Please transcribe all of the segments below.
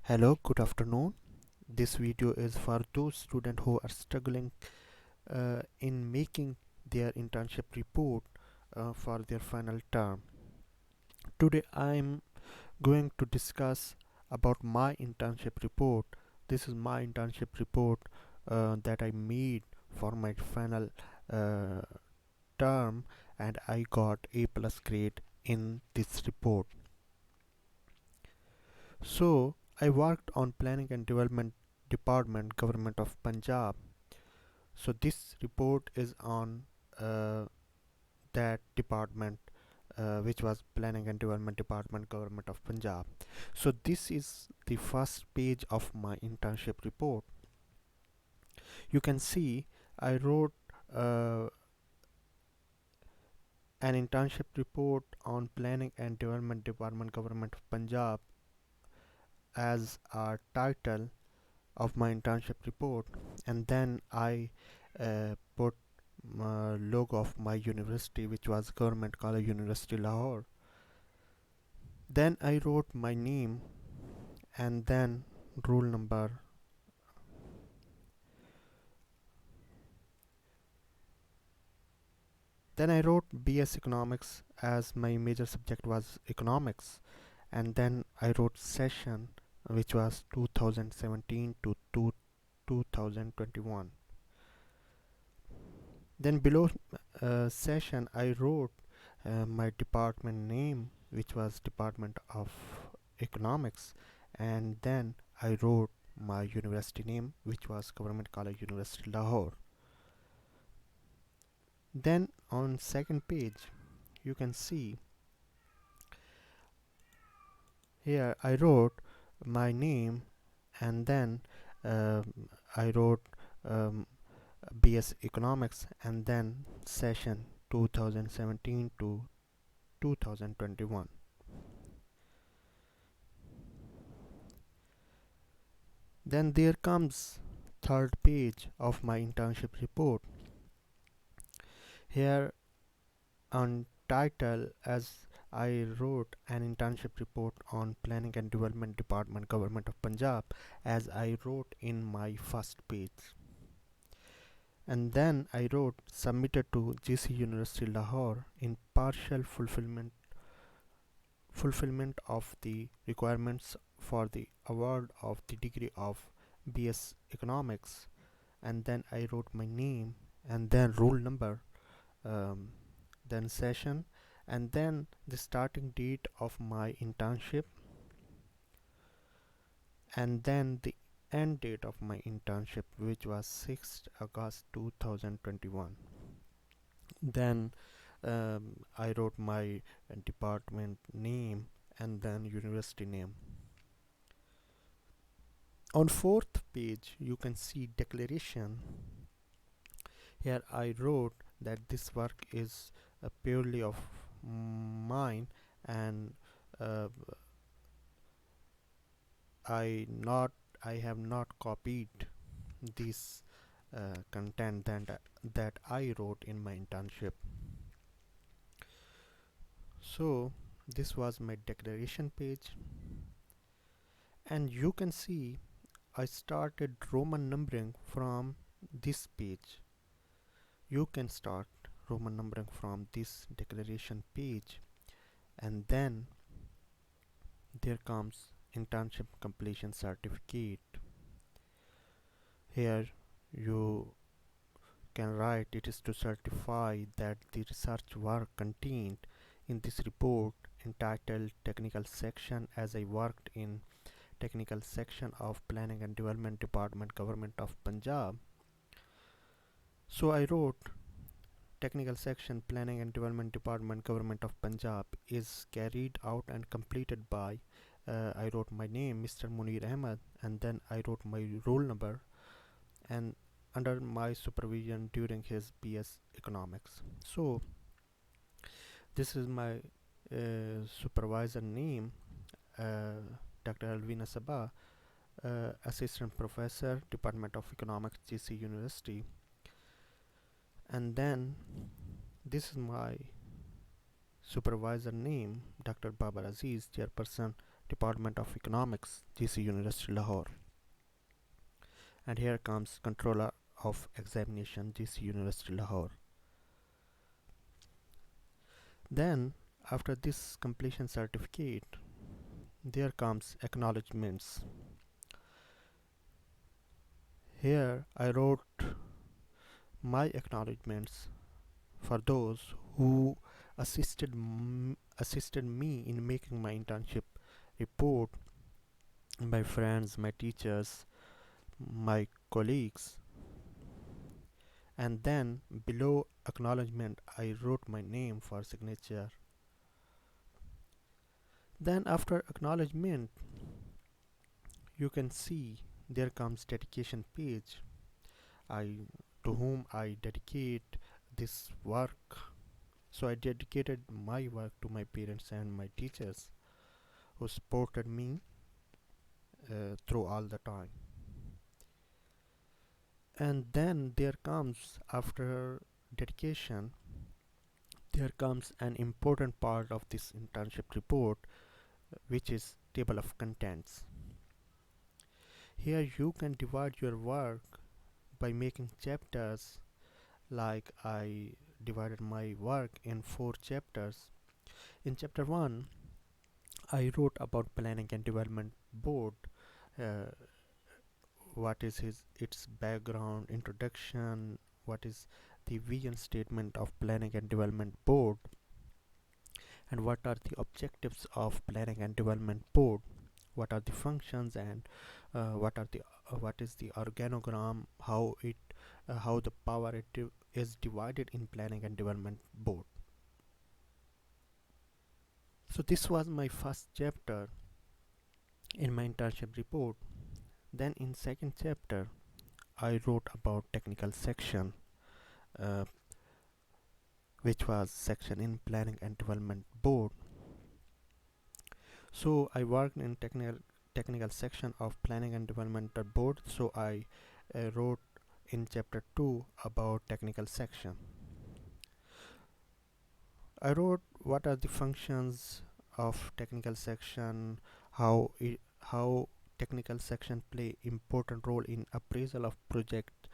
Hello, good afternoon. This video is for those students who are struggling in making their internship report for their final term. Today I am going to discuss about my internship report. This is my internship report that I made for my final uh, term, and I got A plus grade in this report. So I worked on planning and development department, government of Punjab. So this report is on uh, that department, which was planning and development department, government of Punjab. So this is the first page of my internship report. You can see I wrote uh, an internship report on planning and development department, government of Punjab as a title of my internship report, and then I put logo of my university, which was Government College University Lahore. Then I wrote my name and then roll number. Then I wrote BS Economics as my major subject was economics, and then I wrote session, which was 2017 to 2021. Then below session I wrote my department name, which was Department of Economics, and then I wrote my university name, which was Government College University Lahore. Then on second page you can see here I wrote my name, and then I wrote um, BS Economics, and then session 2017 to 2021. Then there comes third page of my internship report. Here on title, as I wrote an internship report on planning and development department, government of Punjab, as I wrote in my first page. And then I wrote submitted to GC University Lahore in partial fulfillment of the requirements for the award of the degree of BS Economics. And then I wrote my name and then roll number, um, then session, and then the starting date of my internship, and then the end date of my internship, which was 6th August 2021. Then I wrote my department name and then university name. On fourth page you can see declaration. Here I wrote that this work is purely of mine, and uh, I have not copied this content that I wrote in my internship. So this was my declaration page, and you can see I started Roman numbering from this page. You can start Roman numbering from this declaration page, and then there comes internship completion certificate. Here you can write it is to certify that the research work contained in this report entitled technical section, as I worked in technical section of planning and development department, government of Punjab. So I wrote technical section, planning and development department, government of Punjab, is carried out and completed by I wrote my name, Mr. Munir Ahmed, and then I wrote my roll number, and under my supervision during his BS Economics. So this is my supervisor name, uh, Dr. Alvina Sabah, assistant professor, Department of Economics, GC University. And then this is my supervisor name, Dr. Babar Aziz, chairperson, Department of Economics, GC University Lahore. And here comes Controller of Examination, GC University Lahore. Then, after this completion certificate, there comes Acknowledgements. Here I wrote my acknowledgements for those who assisted me in making my internship report, my friends, my teachers, my colleagues. And then below acknowledgement I wrote my name for signature. Then after acknowledgement, you can see there comes dedication page. I to whom I dedicate this work. So I dedicated my work to my parents and my teachers who supported me through all the time. And then there comes, after dedication, there comes an important part of this internship report, which is table of contents. Here you can divide your work by making chapters. Like I divided my work in 4 chapters. In chapter 1 I wrote about planning and development board, uh, what is its background, introduction, what is the vision statement of planning and development board, and what are the objectives of planning and development board, what are the functions, and what is the organogram, how the power is divided in planning and development board. So this was my first chapter in my internship report. Then in second chapter I wrote about technical section, uh, which was section in planning and development board. So I worked in technical section of planning and development board. So I wrote in chapter 2 about technical section. I wrote what are the functions of technical section, how technical section play important role in appraisal of project,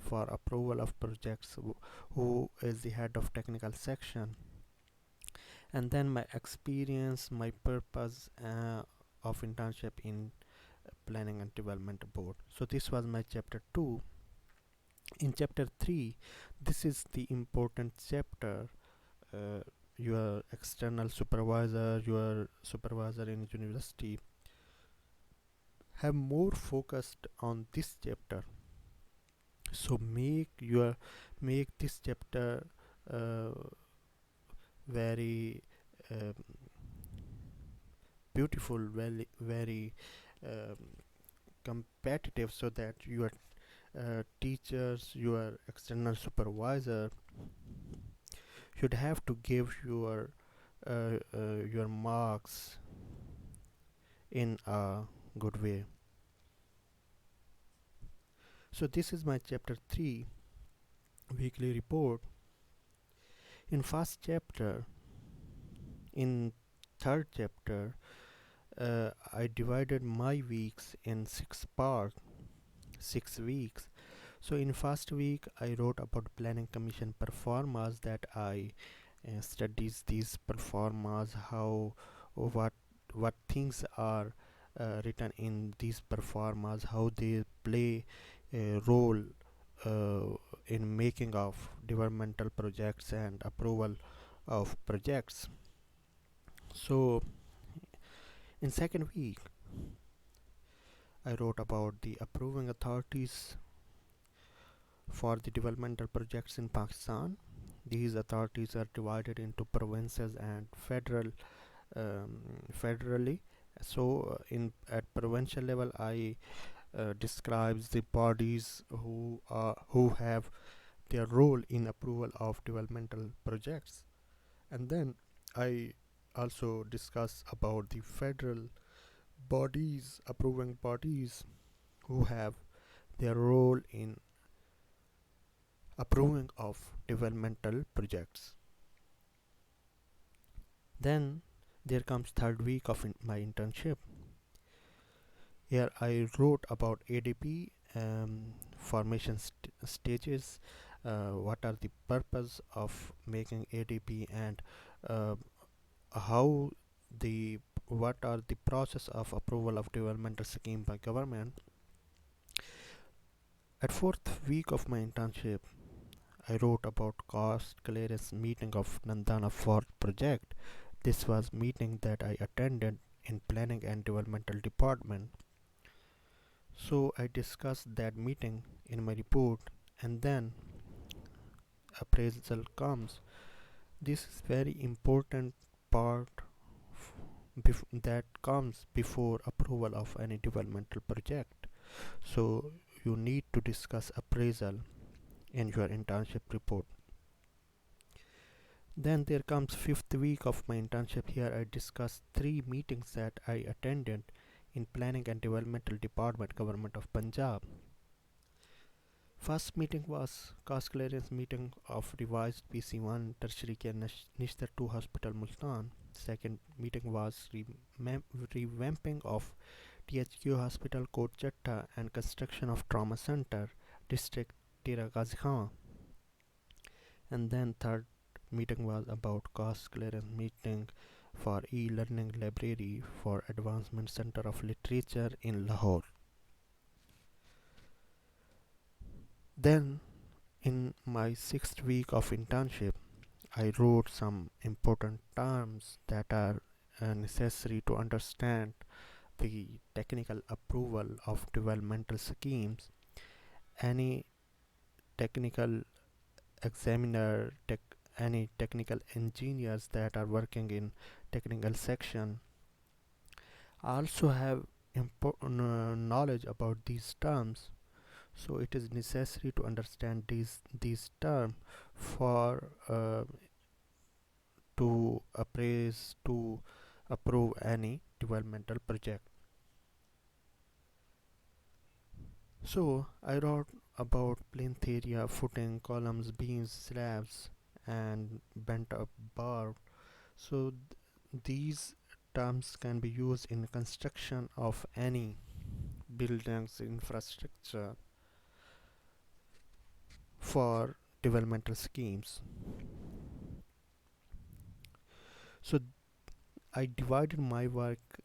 for approval of projects, who is the head of technical section, and then my experience, my purpose of internship in planning and development board. So this was my chapter 2. In chapter 3, this is the important chapter. uh, your external supervisor, your supervisor in university have more focused on this chapter. So make this chapter uh, very um, beautiful, very um, competitive, so that your teachers, your external supervisor should have to give your marks in a good way. So this is my chapter 3 weekly report. In first chapter, in third chapter, I divided my weeks in 6 weeks. So in first week I wrote about planning commission performance, that I studies these performance, how what things are written in these performance, how they play a role uh, in making of developmental projects and approval of projects. So in second week I wrote about the approving authorities for the developmental projects in Pakistan. These authorities are divided into provinces and federally. So in at provincial level, I describes the bodies who have their role in approval of developmental projects, and then I also discuss about the federal bodies, approving bodies, who have their role in approving of developmental projects. Then There comes third week of my internship. Here I wrote about ADP, formation stages, what are the purpose of making ADP, and uh, how the what are the process of approval of developmental scheme by government. At fourth week of my internship, I wrote about cost clearance meeting of Nandana Fort project. This was meeting that I attended in planning and developmental department. So I discussed that meeting in my report, and then appraisal comes. This is very important part that comes before approval of any developmental project. So you need to discuss appraisal in your internship report. Then there comes fifth week of my internship. Here I discuss three meetings that I attended in planning and developmental department, government of Punjab. First meeting was cost clearance meeting of revised PC1 tertiary care Nishtar 2 hospital Multan. Second meeting was revamping of THQ hospital Kot Chatta and construction of trauma center district Tira Ghazi Khan. And then third meeting was about cost clearance meeting for e-learning library for advancement center of literature in Lahore. Then in my sixth week of internship, I wrote some important terms that are necessary to understand the technical approval of developmental schemes. Any technical examiner, any technical engineers that are working in technical section also have knowledge about these terms. So it is necessary to understand these terms for to approve any developmental project. So I wrote about plinth area, footing, columns, beams, slabs, and bent up bar. So these terms can be used in construction of any buildings infrastructure for developmental schemes. So I divided my work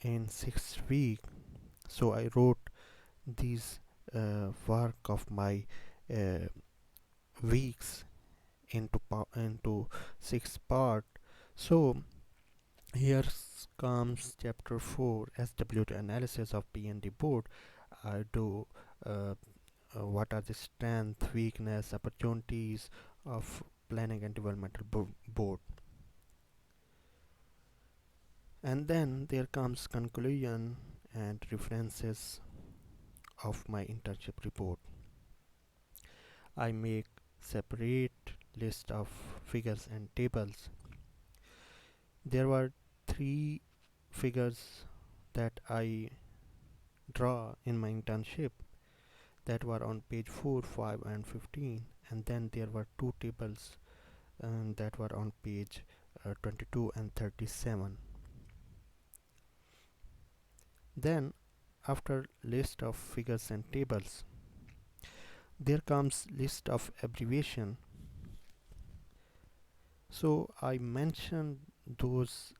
in 6 weeks. So I wrote these work of my uh, weeks into 6 part. So here comes chapter 4, SWT analysis of PND board. I do what are the strength, weakness, opportunities of planning and developmental board. And then there comes conclusion and references of my internship report. I make separate list of figures and tables. There were 3 figures that I draw in my internship that were on page 4, 5 and 15, and then there were 2 tables that were on page 22 and 37. Then after list of figures and tables, there comes list of abbreviation. So I mentioned those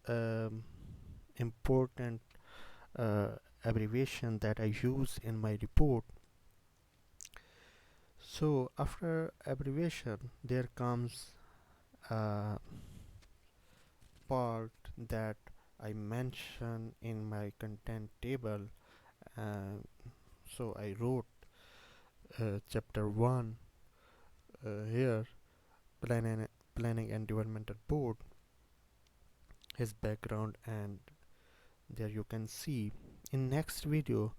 important uh, abbreviation that I use in my report. So after abbreviation, there comes a part that I mention in my content table. Uh, so I wrote chapter 1 here, planning and developmental board, his background, and there you can see. In next video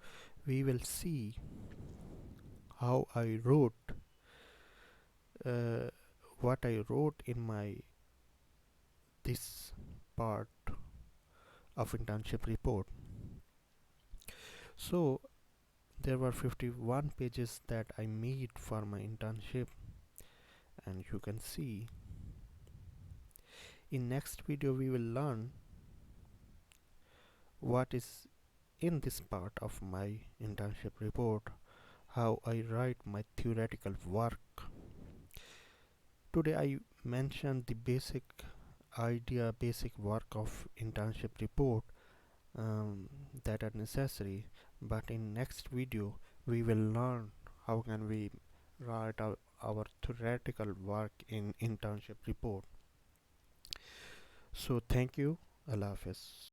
we will see how I wrote uh, what I wrote in my this part of internship report. So there were 51 pages that I made for my internship, and you can see in next video we will learn what is in this part of my internship report, how I write my theoretical work. Today I mentioned the basic work of internship report that are necessary, but in next video we will learn how can we write our theoretical work in internship report. So thank you. Allah Hafiz.